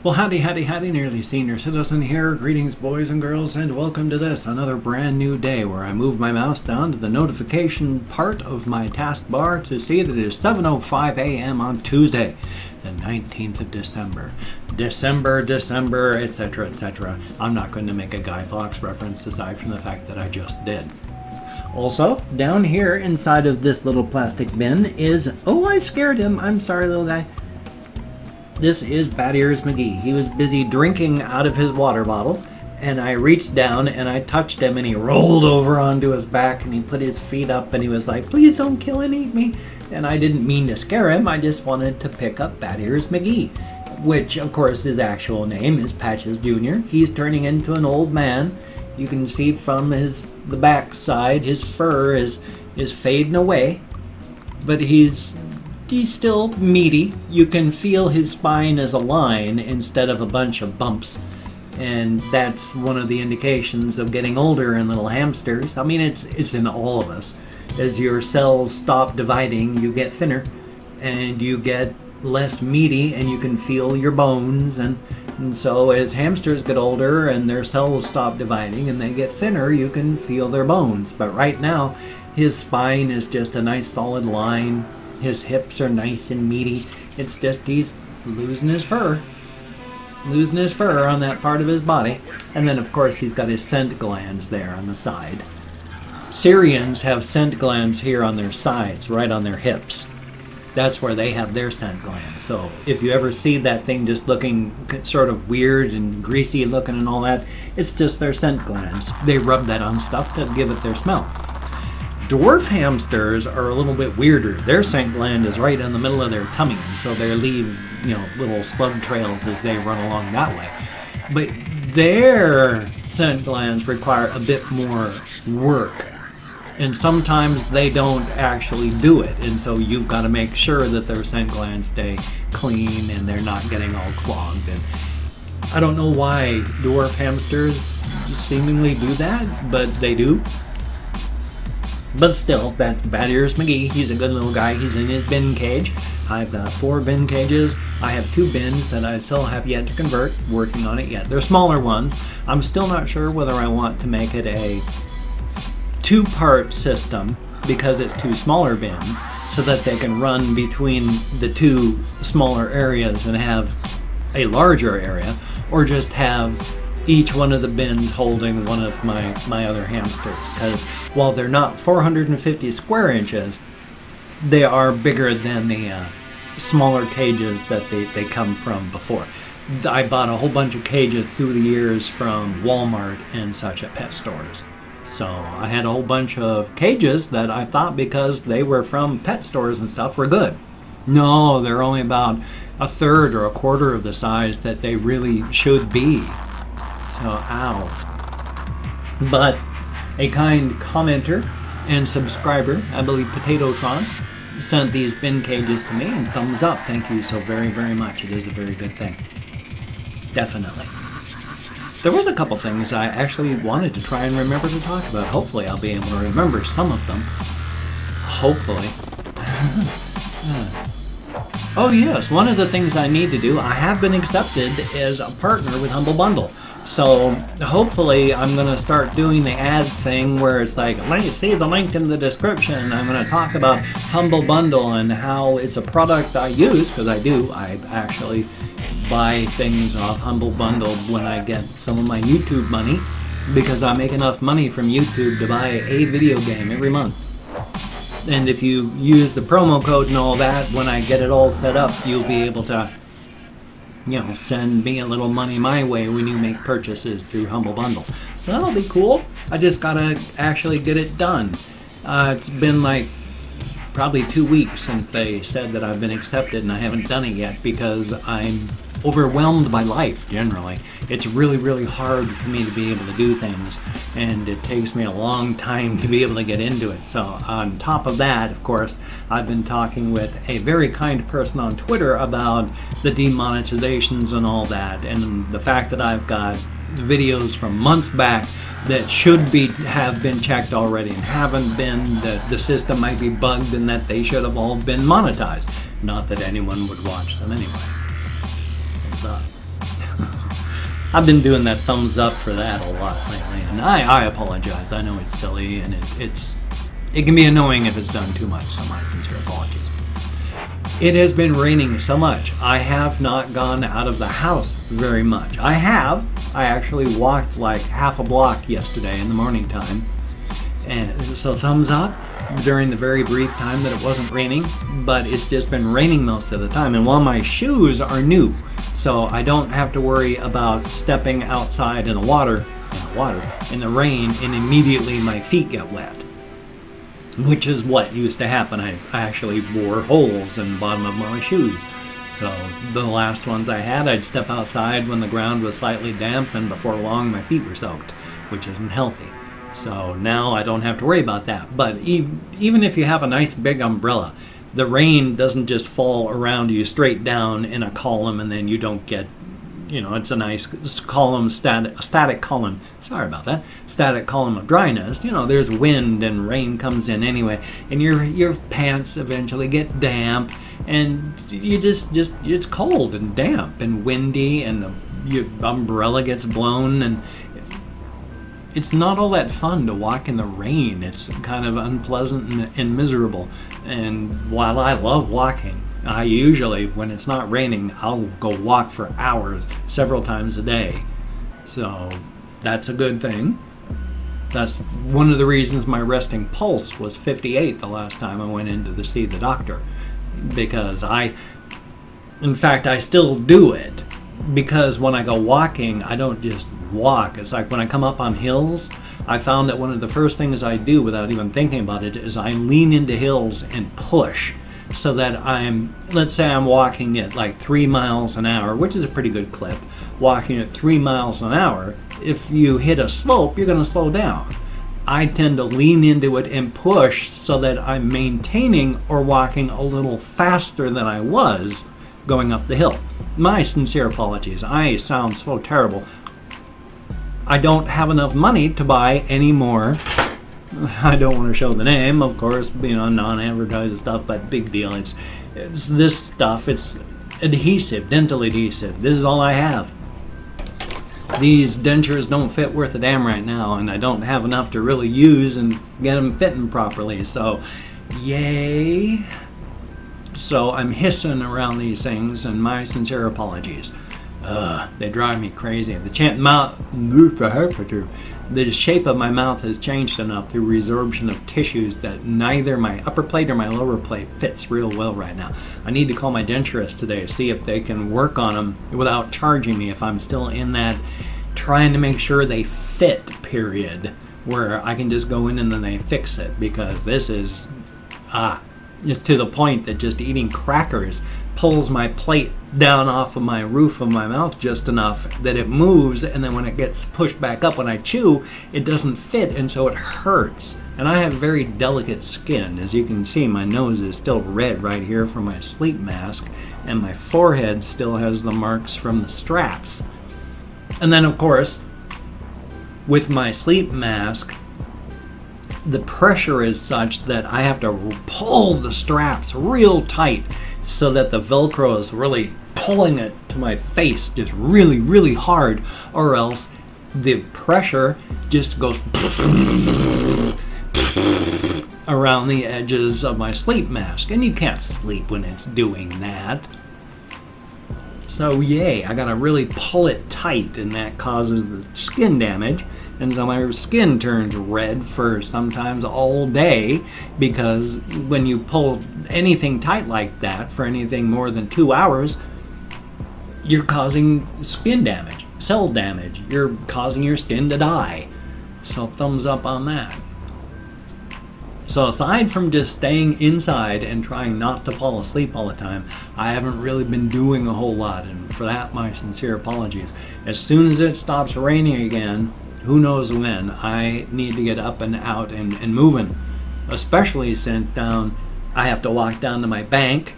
Well, howdy, nearly senior citizen here. Greetings, boys and girls, and welcome to this, another brand new day where I move my mouse down to the notification part of my taskbar to see that it is 7:05 a.m. on Tuesday, the 19th of December. December, etc., etc. I'm not going to make a Guy Fawkes reference aside from the fact that I just did. Also, down here inside of this little plastic bin is, oh, I scared him. I'm sorry, little guy. This is Bad Ears McGee. He was busy drinking out of his water bottle, and I reached down and I touched him, and he rolled over onto his back, and he put his feet up, and he was like, please don't kill and eat me. And I didn't mean to scare him. I just wanted to pick up Bad Ears McGee, which, of course, his actual name is Patches Jr. He's turning into an old man. You can see from the back side, his fur is fading away, but he's still meaty. You can feel his spine as a line instead of a bunch of bumps, and that's one of the indications of getting older in little hamsters. I mean, it's in all of us. As your cells stop dividing, you get thinner and you get less meaty, and you can feel your bones, and so as hamsters get older and their cells stop dividing and they get thinner, you can feel their bones. But right now his spine is just a nice solid line. His hips are nice and meaty. It's just he's losing his fur on that part of his body. And then, of course, he's got his scent glands there on the side. Syrians have scent glands here on their sides, right on their hips. That's where they have their scent glands. So if you ever see that thing just looking sort of weird and greasy looking and all that, it's just their scent glands. They rub that on stuff to give it their smell. Dwarf hamsters are a little bit weirder. Their scent gland is right in the middle of their tummy, and so they leave, little slug trails as they run along that way. But their scent glands require a bit more work, and sometimes they don't actually do it, and so you've got to make sure that their scent glands stay clean and they're not getting all clogged. And I don't know why dwarf hamsters seemingly do that, but they do. But still, that's Bad Ears McGee. He's a good little guy. He's in his bin cage. I've got 4 bin cages. I have 2 bins that I still have yet to convert. Working on it yet. They're smaller ones. I'm still not sure whether I want to make it a 2-part system because it's 2 smaller bins, so that they can run between the 2 smaller areas and have a larger area, or just have each one of the bins holding one of my other hamsters, because while they're not 450 square inches, they are bigger than the smaller cages that they come from before. I bought a whole bunch of cages through the years from Walmart and such at pet stores. So I had a whole bunch of cages that I thought, because they were from pet stores and stuff, were good. No, they're only about 1/3 or 1/4 of the size that they really should be. So, ow. But a kind commenter and subscriber, I believe Potatotron, sent these bin cages to me, and thumbs up. Thank you so very, very much. It is a very good thing. Definitely. There was a couple things I actually wanted to try and remember to talk about. Hopefully I'll be able to remember some of them. Hopefully. Oh yes, one of the things I need to do, I have been accepted as a partner with Humble Bundle. So hopefully I'm going to start doing the ad thing where it's like, see the link in the description. I'm going to talk about Humble Bundle and how it's a product I use, because I do. I actually buy things off Humble Bundle when I get some of my YouTube money, because I make enough money from YouTube to buy a video game every month. And if you use the promo code and all that, when I get it all set up, you'll be able to send me a little money my way when you make purchases through Humble Bundle. So that'll be cool. I just gotta actually get it done. It's been like probably 2 weeks since they said that I've been accepted, and I haven't done it yet because I'm overwhelmed by life generally. It's really, really hard for me to be able to do things, and it takes me a long time to be able to get into it. So on top of that, of course, I've been talking with a very kind person on Twitter about the demonetizations and all that, and the fact that I've got videos from months back that should have been checked already and haven't been, that the system might be bugged and that they should have all been monetized. Not that anyone would watch them anyway. I've been doing that thumbs up for that a lot lately, and I apologize. I know it's silly, and it can be annoying if it's done too much, so my sincere apologies. It has been raining so much. I have not gone out of the house very much. I actually walked like half a block yesterday in the morning time, and so thumbs up during the very brief time that it wasn't raining, but it's just been raining most of the time. And while my shoes are new, so I don't have to worry about stepping outside in the rain, and immediately my feet get wet, which is what used to happen. I actually wore holes in the bottom of my shoes. So the last ones I had, I'd step outside when the ground was slightly damp, and before long my feet were soaked, which isn't healthy. So now I don't have to worry about that. But even if you have a nice big umbrella, the rain doesn't just fall around you straight down in a column, and then you don't get, it's a nice column, static column. Sorry about that. Static column of dryness. There's wind and rain comes in anyway, and your pants eventually get damp, and it's cold and damp and windy, and your umbrella gets blown, and it's not all that fun to walk in the rain. It's kind of unpleasant and miserable. And while I love walking, I usually, when it's not raining, I'll go walk for hours, several times a day. So that's a good thing. That's one of the reasons my resting pulse was 58 the last time I went in to see the doctor. Because in fact, I still do it. Because when I go walking, I don't just walk. It's like when I come up on hills, I found that one of the first things I do without even thinking about it is I lean into hills and push, so that let's say I'm walking at like 3 miles an hour, which is a pretty good clip. Walking at 3 miles an hour, if you hit a slope, you're going to slow down. I tend to lean into it and push so that I'm maintaining or walking a little faster than I was going up the hill. My sincere apologies. I sound so terrible. I don't have enough money to buy any more. I don't want to show the name, of course, non-advertising stuff, but big deal. It's this stuff. It's adhesive, dental adhesive. This is all I have. These dentures don't fit worth a damn right now, and I don't have enough to really use and get them fitting properly. So, yay. So I'm hissing around these things, and my sincere apologies. They drive me crazy. The shape of my mouth has changed enough through resorption of tissues that neither my upper plate or my lower plate fits real well right now. I need to call my denturist today to see if they can work on them without charging me, if I'm still in that trying to make sure they fit period, where I can just go in and then they fix it, because this is it's to the point that just eating crackers pulls my plate down off of my roof of my mouth just enough that it moves, and then when it gets pushed back up when I chew, it doesn't fit, and so it hurts. And I have very delicate skin. As you can see, my nose is still red right here from my sleep mask, and my forehead still has the marks from the straps. And then, of course, with my sleep mask, the pressure is such that I have to pull the straps real tight so that the Velcro is really pulling it to my face just really, really hard, or else the pressure just goes around the edges of my sleep mask, and you can't sleep when it's doing that. So yay, I gotta really pull it tight, and that causes the skin damage. And so my skin turns red for sometimes all day, because when you pull anything tight like that for anything more than 2 hours, you're causing skin damage, cell damage. You're causing your skin to die. So thumbs up on that. So aside from just staying inside and trying not to fall asleep all the time, I haven't really been doing a whole lot, and for that my sincere apologies. As soon as it stops raining again, who knows when, I need to get up and out and moving, especially since I have to walk down to my bank,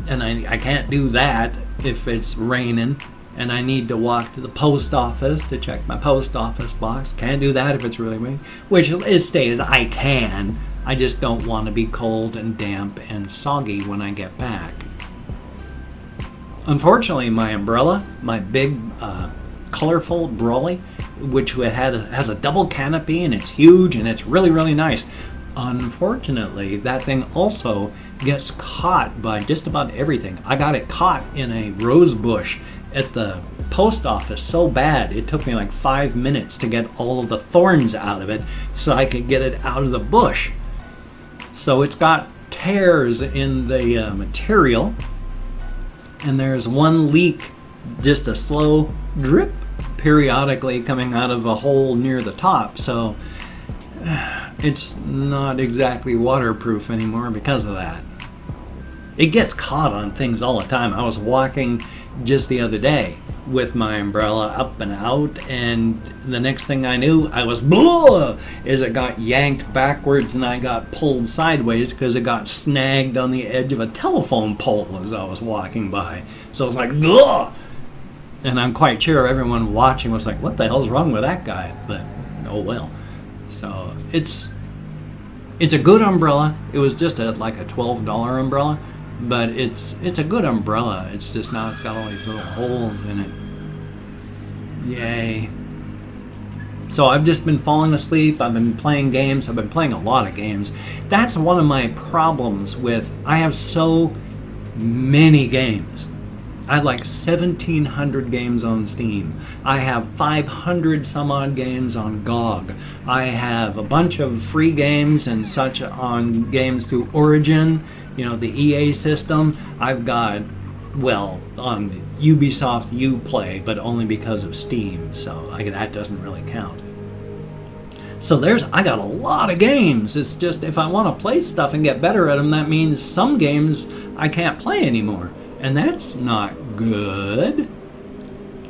and I can't do that if it's raining, and I need to walk to the post office to check my post office box. Can't do that if it's really raining, which is stated I can. I just don't want to be cold and damp and soggy when I get back. Unfortunately, my umbrella, my big colorful brolly, which has a double canopy and it's huge and it's really, really nice. Unfortunately, that thing also gets caught by just about everything. I got it caught in a rose bush at the post office so bad it took me like 5 minutes to get all of the thorns out of it so I could get it out of the bush. So it's got tears in the material, and there's one leak, just a slow drip periodically coming out of a hole near the top. So it's not exactly waterproof anymore because of that. It gets caught on things all the time. I was walking just the other day with my umbrella up and out, and the next thing I knew, I was as it got yanked backwards and I got pulled sideways because it got snagged on the edge of a telephone pole as I was walking by. So it was like, ugh! And I'm quite sure everyone watching was like, what the hell's wrong with that guy? But oh well. So it's a good umbrella. It was just like a $12 umbrella, but it's a good umbrella. It's just now it's got all these little holes in it. Yay. So I've just been falling asleep. I've been playing games. I've been playing a lot of games. That's one of my problems with, I have so many games. I have like 1,700 games on Steam. I have 500 some odd games on GOG. I have a bunch of free games and such on games through Origin, you know, the EA system. I've got, well, on Ubisoft Uplay, but only because of Steam, so that doesn't really count. So I got a lot of games. It's just if I want to play stuff and get better at them, that means some games I can't play anymore. And that's not good.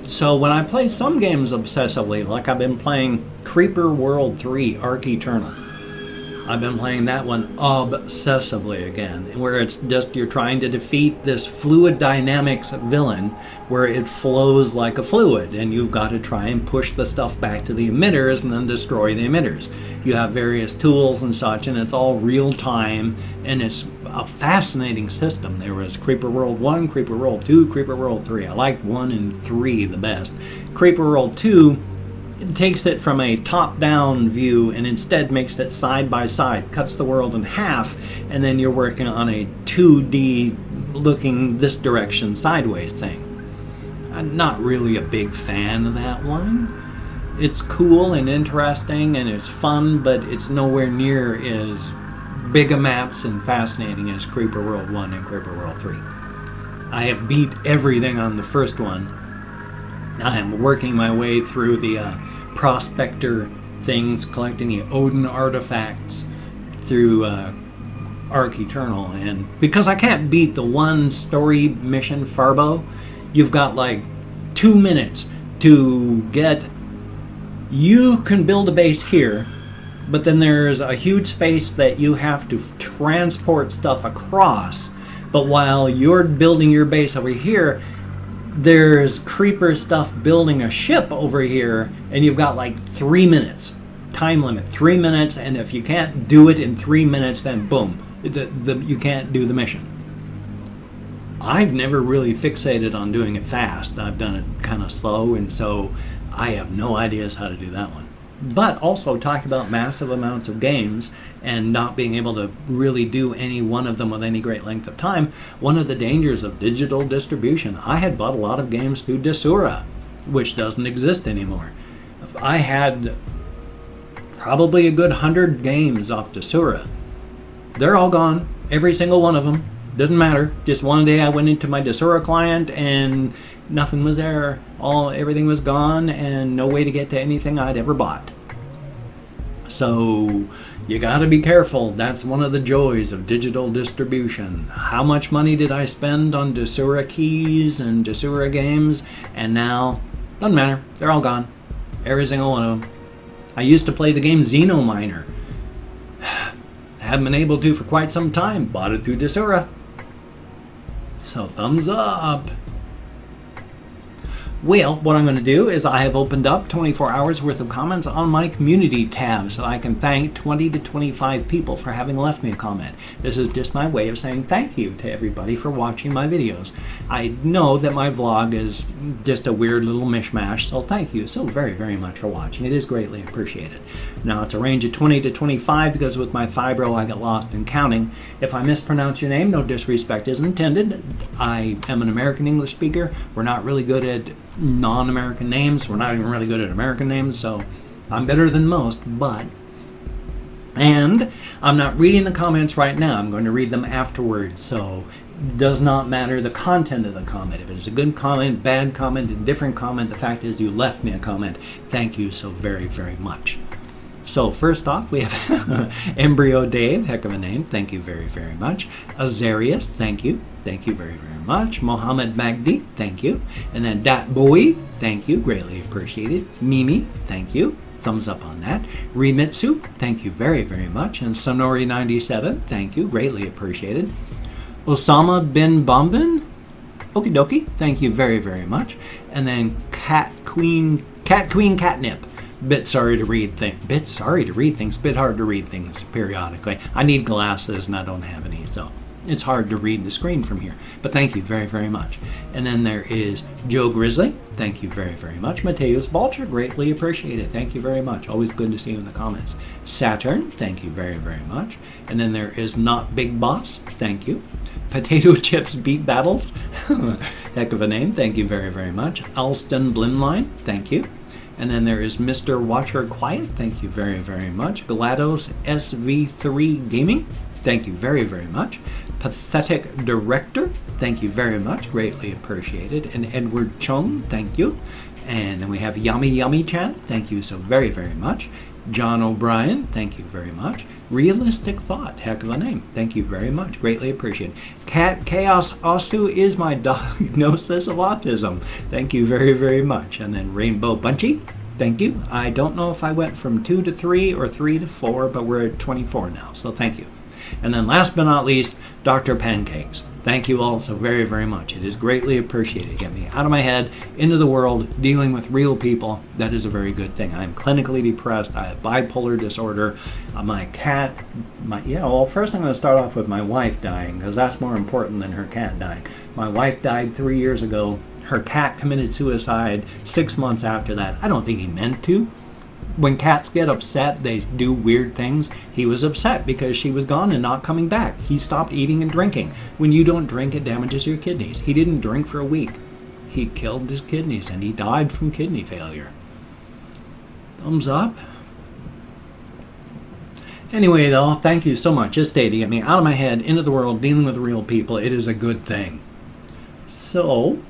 So when I play some games obsessively, like I've been playing Creeper World 3 Arc Eternal. I've been playing that one obsessively again, where it's just you're trying to defeat this fluid dynamics villain where it flows like a fluid, and you've got to try and push the stuff back to the emitters and then destroy the emitters. You have various tools and such, and it's all real time, and it's a fascinating system. There was Creeper World 1, Creeper World 2, Creeper World 3. I liked 1 and 3 the best. Creeper World 2 takes it from a top-down view and instead makes it side by side, cuts the world in half, and then you're working on a 2D looking this direction sideways thing. I'm not really a big fan of that one. It's cool and interesting and it's fun, but it's nowhere near as big a maps and fascinating as Creeper World 1 and Creeper World 3. I have beat everything on the first one. I am working my way through the prospector things, collecting the Odin artifacts through Arc Eternal, and because I can't beat the one story mission Farbo, you've got like 2 minutes to get, you can build a base here, but then there's a huge space that you have to transport stuff across, but while you're building your base over here, there's creeper stuff building a ship over here, and you've got like 3 minutes. Time limit, 3 minutes, and if you can't do it in 3 minutes, then boom, you can't do the mission. I've never really fixated on doing it fast. I've done it kind of slow, and so I have no ideas how to do that one. But also talk about massive amounts of games and not being able to really do any one of them with any great length of time. One of the dangers of digital distribution, I had bought a lot of games through Desura, which doesn't exist anymore. I had probably a good 100 games off Desura. They're all gone, every single one of them. Doesn't matter. Just one day I went into my Desura client and nothing was there. Everything was gone and no way to get to anything I'd ever bought. So you gotta be careful. That's one of the joys of digital distribution. How much money did I spend on Desura keys and Desura games? And now, doesn't matter. They're all gone. Every single one of them. I used to play the game Xenominer. Haven't been able to for quite some time. Bought it through Desura. So thumbs up. Well, what I'm going to do is I have opened up 24 hours worth of comments on my community tab so I can thank 20 to 25 people for having left me a comment. This is just my way of saying thank you to everybody for watching my videos. I know that my vlog is just a weird little mishmash, so thank you so very, very much for watching. It is greatly appreciated. Now, it's a range of 20 to 25 because with my fibro I get lost in counting. If I mispronounce your name, no disrespect is intended. I am an American English speaker. We're not really good at non-American names. We're not even really good at American names, so I'm better than most, and I'm not reading the comments right now. I'm going to read them afterwards, so it does not matter the content of the comment. If it is a good comment, bad comment, indifferent comment, the fact is you left me a comment. Thank you so very, very much. So first off, we have Embryo Dave, heck of a name, thank you very, very much. Azarius, thank you very, very much. Mohammed Magdi, thank you. And then Dat Boy, thank you, greatly appreciated. Mimi, thank you, thumbs up on that. Remitsu, thank you very, very much. And Sonori97, thank you, greatly appreciated. Osama bin Bombin, okie dokie, thank you very, very much. And then Cat Queen Catnip. Bit sorry to read things, bit hard to read things periodically. I need glasses and I don't have any, so it's hard to read the screen from here. But thank you very, very much. And then there is Joe Grizzly. Thank you very, very much. Mateus Vulture, greatly appreciated. Thank you very much. Always good to see you in the comments. Saturn, thank you very, very much. And then there is Not Big Boss. Thank you. Potato Chips Beat Battles. Heck of a name. Thank you very, very much. Alston Blimline. Thank you. And then there is Mr. Watcher Quiet. Thank you very, very much. GLaDOS SV3 Gaming. Thank you very, very much. Pathetic Director. Thank you very much. Greatly appreciated. And Edward Chung. Thank you. And then we have Yummy Yummy Chat. Thank you so very, very much. John O'Brien. Thank you very much. Realistic Thought. Heck of a name. Thank you very much. Greatly appreciated. Cat Chaos Asu is my diagnosis of autism. Thank you very, very much. And then Rainbow Bunchy. Thank you. I don't know if I went from 2 to 3 or 3 to 4, but we're at 24 now, so thank you. And then last but not least, Dr. Pancakes. Thank you all so very, very much. It is greatly appreciated. Get me out of my head, into the world, dealing with real people. That is a very good thing. I am clinically depressed. I have bipolar disorder. My cat, well, first I'm going to start off with my wife dying, because that's more important than her cat dying. My wife died 3 years ago. Her cat committed suicide 6 months after that. I don't think he meant to. When cats get upset, they do weird things. He was upset because she was gone and not coming back. He stopped eating and drinking. When you don't drink, it damages your kidneys. He didn't drink for a week. He killed his kidneys and he died from kidney failure. Thumbs up. Anyway, though, thank you so much. Just stay to get me out of my head, into the world, dealing with real people. It is a good thing. So,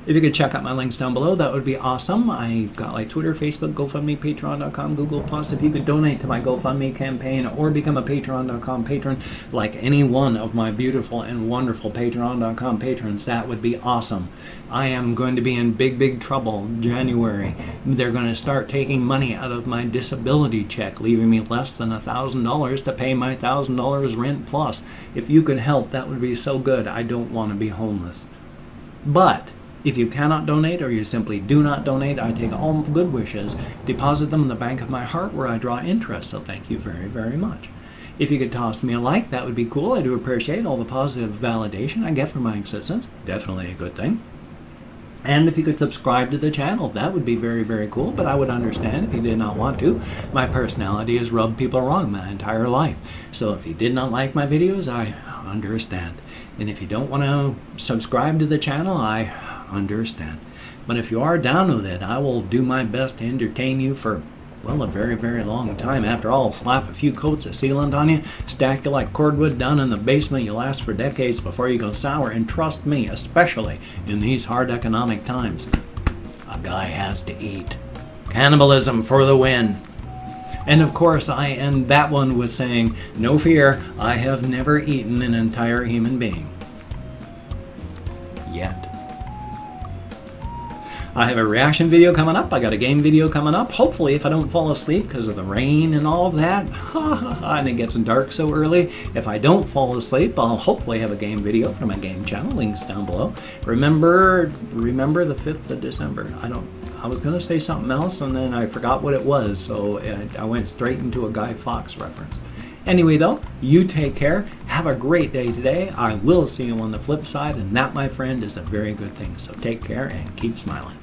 if you could check out my links down below, that would be awesome. I've got like Twitter, Facebook, GoFundMe, Patreon.com, Google+. If you could donate to my GoFundMe campaign or become a Patreon.com patron like any one of my beautiful and wonderful Patreon.com patrons, that would be awesome. I am going to be in big, big trouble in January. They're going to start taking money out of my disability check, leaving me less than $1,000 to pay my $1,000 rent plus. If you could help, that would be so good. I don't want to be homeless. But if you cannot donate or you simply do not donate, I take all good wishes, deposit them in the bank of my heart where I draw interest, so thank you very, very much. If you could toss me a like, that would be cool. I do appreciate all the positive validation I get from my existence. Definitely a good thing. And if you could subscribe to the channel, that would be very, very cool, but I would understand if you did not want to. My personality has rubbed people wrong my entire life. So if you did not like my videos, I understand. And if you don't want to subscribe to the channel, I understand. But if you are down with it, I will do my best to entertain you for, well, a very, very long time. After all, slap a few coats of sealant on you, stack you like cordwood down in the basement, you last for decades before you go sour. And trust me, especially in these hard economic times, a guy has to eat. Cannibalism for the win. And of course, I end that one with saying, no fear, I have never eaten an entire human being. Yet. I have a reaction video coming up. I got a game video coming up. Hopefully, if I don't fall asleep because of the rain and all of that, and it gets dark so early, if I don't fall asleep, I'll hopefully have a game video from my game channel. Links down below. Remember the 5th of December. I was going to say something else, and then I forgot what it was, so I went straight into a Guy Fawkes reference. Anyway, though, you take care. Have a great day today. I will see you on the flip side, and that, my friend, is a very good thing. So take care and keep smiling.